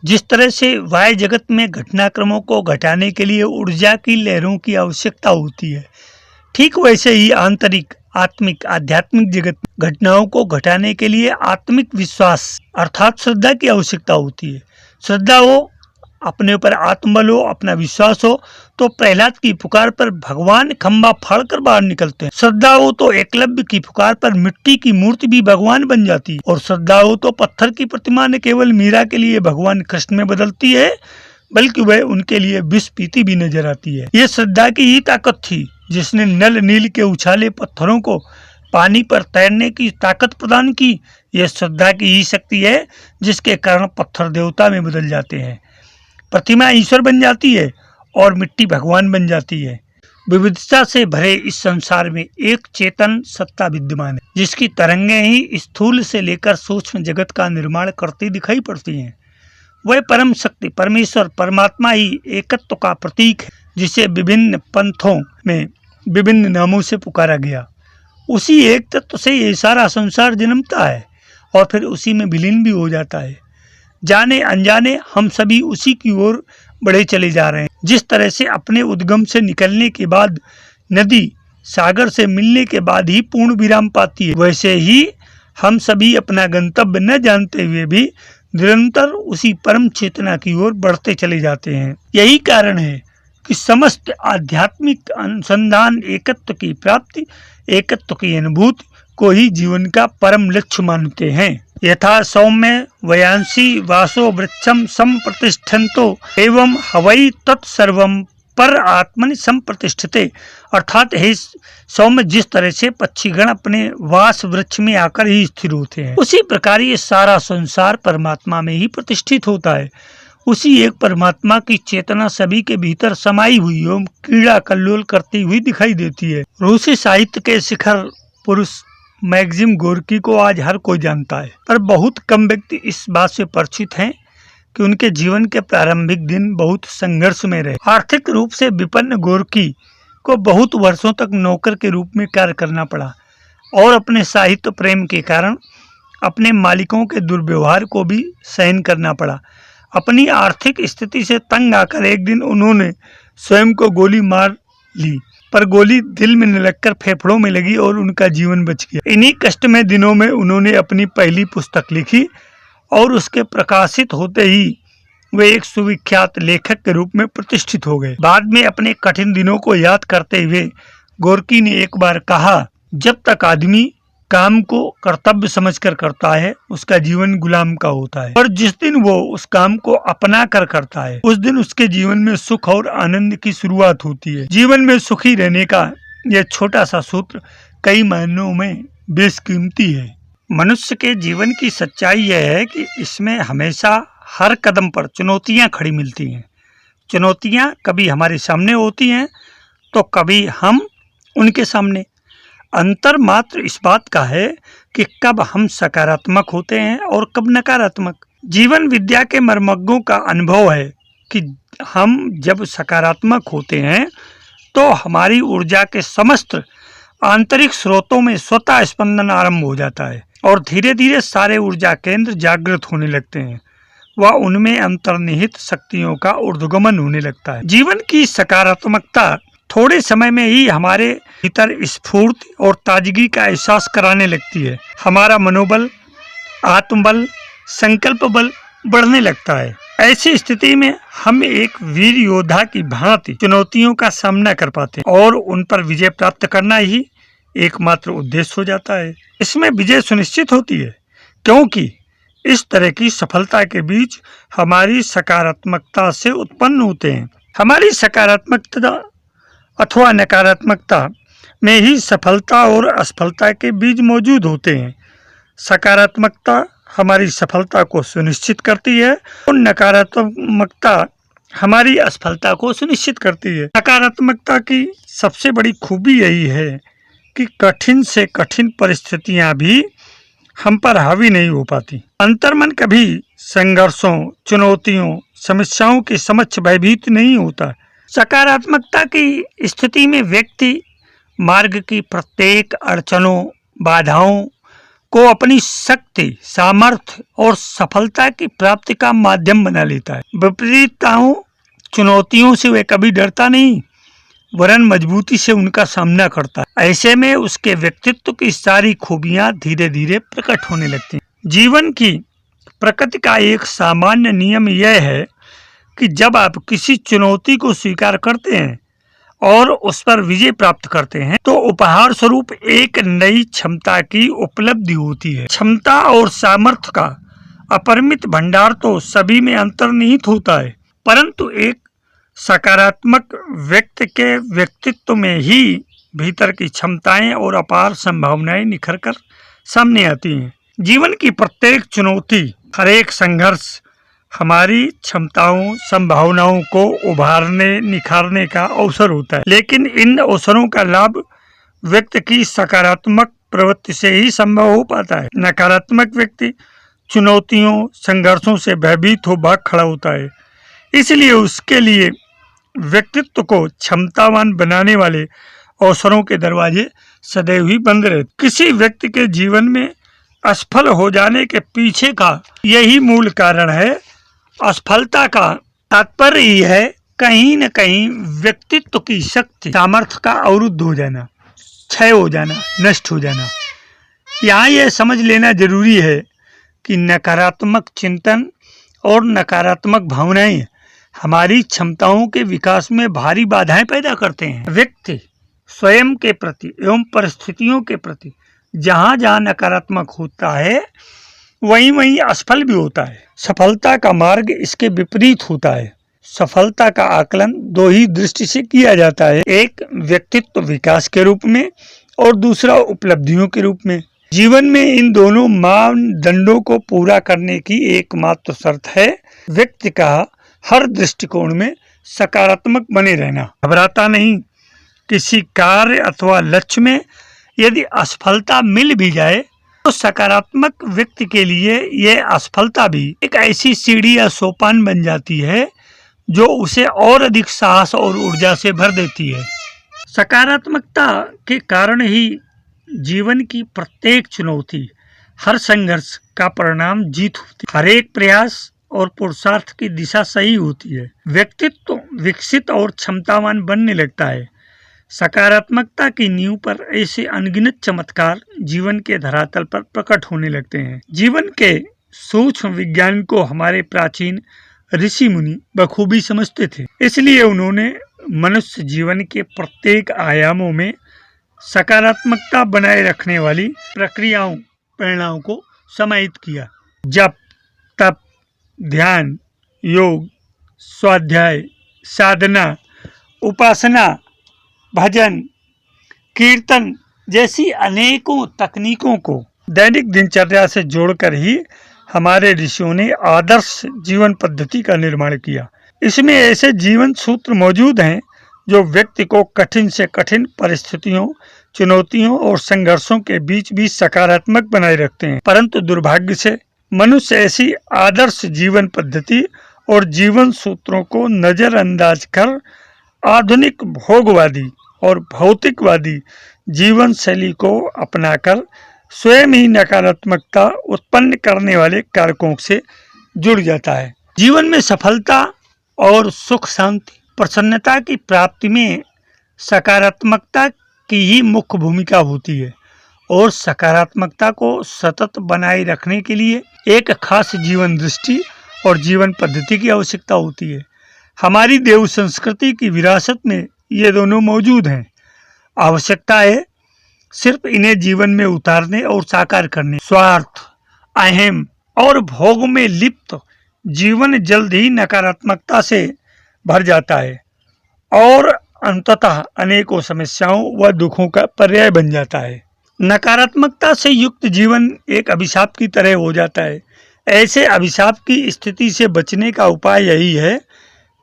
जिस तरह से वाह्य जगत में घटनाक्रमों को घटाने के लिए ऊर्जा की लहरों की आवश्यकता होती है, ठीक वैसे ही आंतरिक आत्मिक आध्यात्मिक जगत घटनाओं को घटाने के लिए आत्मिक विश्वास अर्थात श्रद्धा की आवश्यकता होती है। श्रद्धा हो, अपने ऊपर आत्मबल हो, अपना विश्वास हो, तो प्रहलाद की पुकार पर भगवान खंबा फाड़कर बाहर निकलते हैं। श्रद्धा हो तो एकलव्य की पुकार पर मिट्टी की मूर्ति भी भगवान बन जाती है, और श्रद्धा हो तो पत्थर की प्रतिमा न केवल मीरा के लिए भगवान कृष्ण में बदलती है, बल्कि वह उनके लिए विष पीती भी नजर आती है। ये श्रद्धा की ही ताकत थी जिसने नल नील के उछाले पत्थरों को पानी पर तैरने की ताकत प्रदान की। यह श्रद्धा की ही शक्ति है जिसके कारण पत्थर देवता में बदल जाते हैं, प्रतिमा ईश्वर बन जाती है और मिट्टी भगवान बन जाती है। विविधता से भरे इस संसार में एक चेतन सत्ता विद्यमान है, जिसकी तरंगें ही स्थूल से लेकर सूक्ष्म जगत का निर्माण करती दिखाई पड़ती हैं। वह परम शक्ति परमेश्वर परमात्मा ही एकत्व का प्रतीक है, जिसे विभिन्न पंथों में विभिन्न नामों से पुकारा गया। उसी एक तत्व से ये सारा संसार जन्मता है और फिर उसी में विलीन भी हो जाता है। जाने अनजाने हम सभी उसी की ओर बढ़े चले जा रहे हैं। जिस तरह से अपने उद्गम से निकलने के बाद नदी सागर से मिलने के बाद ही पूर्ण विराम पाती है, वैसे ही हम सभी अपना गंतव्य न जानते हुए भी निरंतर उसी परम चेतना की ओर बढ़ते चले जाते हैं। यही कारण है कि समस्त आध्यात्मिक अनुसंधान एकत्व की प्राप्ति, एकत्व की अनुभूति को ही जीवन का परम लक्ष्य मानते हैं। यथा सौम्य वयांसी वासो वृक्षम संप्रतिष्ठन्तो एवं हवै तत्सर्वम पर आत्मनि संप्रतिष्ठते। अर्थात हे सौम्य, जिस तरह से पक्षीगण अपने वास वृक्ष में आकर ही स्थिर होते हैं, उसी प्रकार ये सारा संसार परमात्मा में ही प्रतिष्ठित होता है। उसी एक परमात्मा की चेतना सभी के भीतर समाई हुई एवं क्रीड़ा कल्लोल करती हुई दिखाई देती है। रूसी साहित्य के शिखर पुरुष मैक्सिम गोर्की को आज हर कोई जानता है, पर बहुत कम व्यक्ति इस बात से परिचित हैं कि उनके जीवन के प्रारंभिक दिन बहुत संघर्ष में रहे। आर्थिक रूप से विपन्न गोर्की को बहुत वर्षों तक नौकर के रूप में कार्य करना पड़ा और अपने साहित्य प्रेम के कारण अपने मालिकों के दुर्व्यवहार को भी सहन करना पड़ा। अपनी आर्थिक स्थिति से तंग आकर एक दिन उन्होंने स्वयं को गोली मार ली, पर गोली दिल में न लगकर फेफड़ों में लगी और उनका जीवन बच गया। इन्हीं कष्टमय दिनों में उन्होंने अपनी पहली पुस्तक लिखी और उसके प्रकाशित होते ही वे एक सुविख्यात लेखक के रूप में प्रतिष्ठित हो गए। बाद में अपने कठिन दिनों को याद करते हुए गोर्की ने एक बार कहा, जब तक आदमी काम को कर्तव्य समझकर करता है, उसका जीवन गुलाम का होता है, और जिस दिन वो उस काम को अपना कर करता है, उस दिन उसके जीवन में सुख और आनंद की शुरुआत होती है। जीवन में सुखी रहने का यह छोटा सा सूत्र कई मायनों में बेशकीमती है। मनुष्य के जीवन की सच्चाई यह है कि इसमें हमेशा हर कदम पर चुनौतियां खड़ी मिलती हैं। चुनौतियां कभी हमारे सामने होती हैं तो कभी हम उनके सामने। अंतर मात्र इस बात का है कि कब हम सकारात्मक होते हैं और कब नकारात्मक। जीवन विद्या के मर्मज्ञों का अनुभव है कि हम जब सकारात्मक होते हैं तो हमारी ऊर्जा के समस्त आंतरिक स्रोतों में स्वतः स्पंदन आरंभ हो जाता है और धीरे धीरे सारे ऊर्जा केंद्र जागृत होने लगते हैं व उनमें अंतर्निहित शक्तियों का ऊर्ध्वगमन होने लगता है। जीवन की सकारात्मकता थोड़े समय में ही हमारे भीतर स्फूर्ति और ताजगी का एहसास कराने लगती है। हमारा मनोबल, आत्मबल, संकल्प बल बढ़ने लगता है। ऐसी स्थिति में हम एक वीर योद्धा की भांति चुनौतियों का सामना कर पाते हैं और उन पर विजय प्राप्त करना ही एकमात्र उद्देश्य हो जाता है। इसमें विजय सुनिश्चित होती है क्योंकि इस तरह की सफलता के बीच हमारी सकारात्मकता से उत्पन्न होते हैं। हमारी सकारात्मकता अथवा नकारात्मकता में ही सफलता और असफलता के बीज मौजूद होते हैं। सकारात्मकता हमारी सफलता को सुनिश्चित करती है और नकारात्मकता हमारी असफलता को सुनिश्चित करती है। सकारात्मकता की सबसे बड़ी खूबी यही है कि कठिन से कठिन परिस्थितियां भी हम पर हावी नहीं हो पाती। अंतर्मन कभी संघर्षों, चुनौतियों, समस्याओं के समक्ष भयभीत नहीं होता। सकारात्मकता की स्थिति में व्यक्ति मार्ग की प्रत्येक अड़चनों, बाधाओं को अपनी शक्ति, सामर्थ्य और सफलता की प्राप्ति का माध्यम बना लेता है। विपरीतताओं, चुनौतियों से वह कभी डरता नहीं, वरन मजबूती से उनका सामना करता है। ऐसे में उसके व्यक्तित्व की सारी खूबियां धीरे धीरे प्रकट होने लगती हैं। जीवन की प्रकृति का एक सामान्य नियम यह है कि जब आप किसी चुनौती को स्वीकार करते हैं और उस पर विजय प्राप्त करते हैं तो उपहार स्वरूप एक नई क्षमता की उपलब्धि होती है। क्षमता और सामर्थ्य का अपरिमित भंडार तो सभी में अंतर्निहित होता है, परंतु एक सकारात्मक व्यक्ति के व्यक्तित्व में ही भीतर की क्षमताएं और अपार संभावनाएं निखर कर सामने आती हैं। जीवन की प्रत्येक चुनौती, हर एक संघर्ष हमारी क्षमताओं, संभावनाओं को उभारने, निखारने का अवसर होता है। लेकिन इन अवसरों का लाभ व्यक्ति की सकारात्मक प्रवृत्ति से ही संभव हो पाता है। नकारात्मक व्यक्ति चुनौतियों, संघर्षों से भयभीत हो भाग खड़ा होता है। इसलिए उसके लिए व्यक्तित्व को क्षमतावान बनाने वाले अवसरों के दरवाजे सदैव ही बंद रहते। किसी व्यक्ति के जीवन में असफल हो जाने के पीछे का यही मूल कारण है। असफलता का तात्पर्य यह है कहीं न कहीं व्यक्तित्व की शक्ति, सामर्थ्य का अवरुद्ध हो जाना, क्षय हो जाना, नष्ट हो जाना। यहाँ यह समझ लेना जरूरी है कि नकारात्मक चिंतन और नकारात्मक भावनाएं हमारी क्षमताओं के विकास में भारी बाधाएं पैदा करते हैं। व्यक्ति स्वयं के प्रति एवं परिस्थितियों के प्रति जहाँ जहाँ नकारात्मक होता है वहीं वहीं असफल भी होता है। सफलता का मार्ग इसके विपरीत होता है। सफलता का आकलन दो ही दृष्टि से किया जाता है, एक व्यक्तित्व विकास के रूप में और दूसरा उपलब्धियों के रूप में। जीवन में इन दोनों मानदंडों को पूरा करने की एकमात्र शर्त है व्यक्ति का हर दृष्टिकोण में सकारात्मक बने रहना, घबराता नहीं। किसी कार्य अथवा लक्ष्य में यदि असफलता मिल भी जाए तो सकारात्मक व्यक्ति के लिए यह असफलता भी एक ऐसी सीढ़ी या सोपान बन जाती है जो उसे और अधिक साहस और ऊर्जा से भर देती है। सकारात्मकता के कारण ही जीवन की प्रत्येक चुनौती, हर संघर्ष का परिणाम जीत होती है। हर एक प्रयास और पुरुषार्थ की दिशा सही होती है। व्यक्तित्व विकसित और क्षमतावान बनने लगता है। सकारात्मकता की नींव पर ऐसे अनगिनत चमत्कार जीवन के धरातल पर प्रकट होने लगते हैं। जीवन के सूक्ष्म विज्ञान को हमारे प्राचीन ऋषि मुनि बखूबी समझते थे, इसलिए उन्होंने मनुष्य जीवन के प्रत्येक आयामों में सकारात्मकता बनाए रखने वाली प्रक्रियाओं, प्रेरणाओं को समाहित किया। जप, तप, ध्यान, योग, स्वाध्याय, साधना, उपासना, भजन, कीर्तन जैसी अनेकों तकनीकों को दैनिक दिनचर्या से जोड़कर ही हमारे ऋषियों ने आदर्श जीवन पद्धति का निर्माण किया। इसमें ऐसे जीवन सूत्र मौजूद हैं जो व्यक्ति को कठिन से कठिन परिस्थितियों, चुनौतियों और संघर्षों के बीच भी सकारात्मक बनाए रखते हैं। परंतु दुर्भाग्य से मनुष्य ऐसी आदर्श जीवन पद्धति और जीवन सूत्रों को नजरअंदाज कर आधुनिक भोगवादी और भौतिकवादी जीवन शैली को अपनाकर स्वयं ही नकारात्मकता उत्पन्न करने वाले कारकों से जुड़ जाता है। जीवन में सफलता और सुख शांति, प्रसन्नता की प्राप्ति में सकारात्मकता की ही मुख्य भूमिका होती है और सकारात्मकता को सतत बनाए रखने के लिए एक खास जीवन दृष्टि और जीवन पद्धति की आवश्यकता होती है। हमारी देव संस्कृति की विरासत में ये दोनों मौजूद हैं। आवश्यकता है सिर्फ इन्हें जीवन में उतारने और साकार करने। स्वार्थ, अहम और भोग में लिप्त जीवन जल्द ही नकारात्मकता से भर जाता है और अंततः अनेकों समस्याओं व दुखों का पर्याय बन जाता है। नकारात्मकता से युक्त जीवन एक अभिशाप की तरह हो जाता है। ऐसे अभिशाप की स्थिति से बचने का उपाय यही है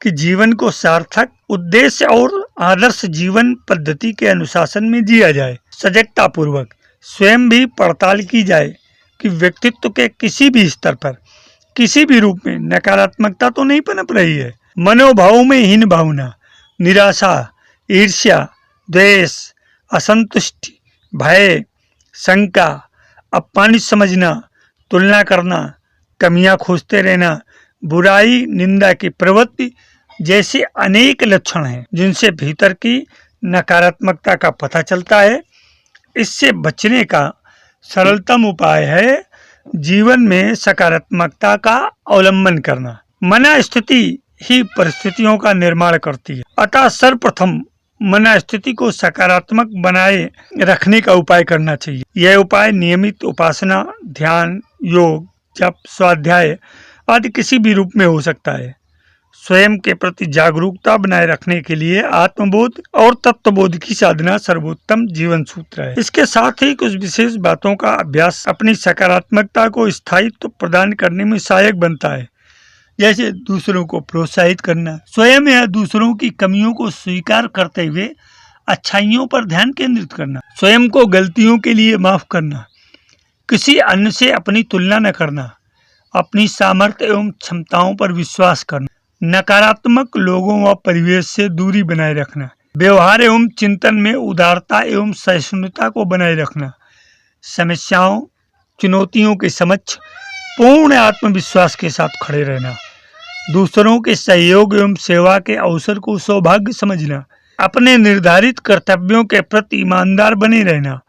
कि जीवन को सार्थक, उद्देश्य और आदर्श जीवन पद्धति के अनुशासन में जिया जाए। सजगता पूर्वक स्वयं भी पड़ताल की जाए कि व्यक्तित्व के किसी भी स्तर पर, किसी भी रूप में नकारात्मकता तो नहीं पनप रही है। मनोभाव में हीन भावना, निराशा, ईर्ष्या, द्वेष, असंतुष्टि, भय, शंका अपमानित समझना, तुलना करना, कमियां खोजते रहना, बुराई निंदा की प्रवृत्ति जैसे अनेक लक्षण हैं जिनसे भीतर की नकारात्मकता का पता चलता है। इससे बचने का सरलतम उपाय है जीवन में सकारात्मकता का अवलंबन करना। मनस्थिति ही परिस्थितियों का निर्माण करती है, अतः सर्वप्रथम मनस्थिति को सकारात्मक बनाए रखने का उपाय करना चाहिए। यह उपाय नियमित उपासना, ध्यान, योग, जप, स्वाध्याय आदि किसी भी रूप में हो सकता है। स्वयं के प्रति जागरूकता बनाए रखने के लिए आत्मबोध और तत्वबोध की साधना सर्वोत्तम जीवन सूत्र है। इसके साथ ही कुछ विशेष बातों का अभ्यास अपनी सकारात्मकता को स्थायित्व प्रदान करने में सहायक बनता है, जैसे दूसरों को प्रोत्साहित करना, स्वयं या दूसरों की कमियों को स्वीकार करते हुए अच्छाइयों पर ध्यान केंद्रित करना, स्वयं को गलतियों के लिए माफ करना, किसी अन्य से अपनी तुलना न करना, अपनी सामर्थ्य एवं क्षमताओं पर विश्वास करना, नकारात्मक लोगों व परिवेश से दूरी बनाए रखना, व्यवहार एवं चिंतन में उदारता एवं सहिष्णुता को बनाए रखना, समस्याओं चुनौतियों के समक्ष पूर्ण आत्मविश्वास के साथ खड़े रहना, दूसरों के सहयोग एवं सेवा के अवसर को सौभाग्य समझना, अपने निर्धारित कर्तव्यों के प्रति ईमानदार बने रहना,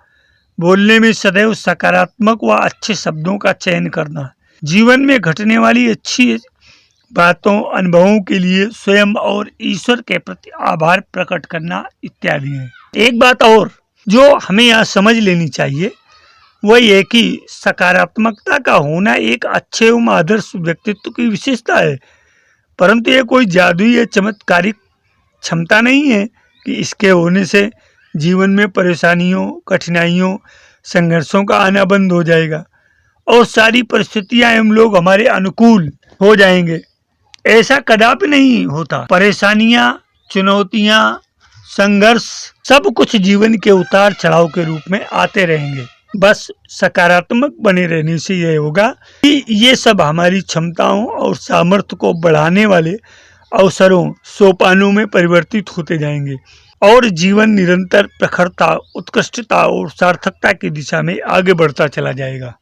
बोलने में सदैव सकारात्मक व अच्छे शब्दों का चयन करना, जीवन में घटने वाली अच्छी बातों अनुभवों के लिए स्वयं और ईश्वर के प्रति आभार प्रकट करना इत्यादि है। एक बात और जो हमें यहाँ समझ लेनी चाहिए वह यह कि सकारात्मकता का होना एक अच्छे एवं आदर्श व्यक्तित्व की विशेषता है, परंतु यह कोई जादुई या चमत्कारिक क्षमता नहीं है कि इसके होने से जीवन में परेशानियों, कठिनाइयों, संघर्षों का आना बंद हो जाएगा और सारी परिस्थितियां एवं लोग हमारे अनुकूल हो जाएंगे। ऐसा कदापि नहीं होता। परेशानियां, चुनौतियां, संघर्ष सब कुछ जीवन के उतार चढ़ाव के रूप में आते रहेंगे। बस सकारात्मक बने रहने से यह होगा कि ये सब हमारी क्षमताओं और सामर्थ्य को बढ़ाने वाले अवसरों, सोपानों में परिवर्तित होते जाएंगे और जीवन निरंतर प्रखरता, उत्कृष्टता और सार्थकता की दिशा में आगे बढ़ता चला जाएगा।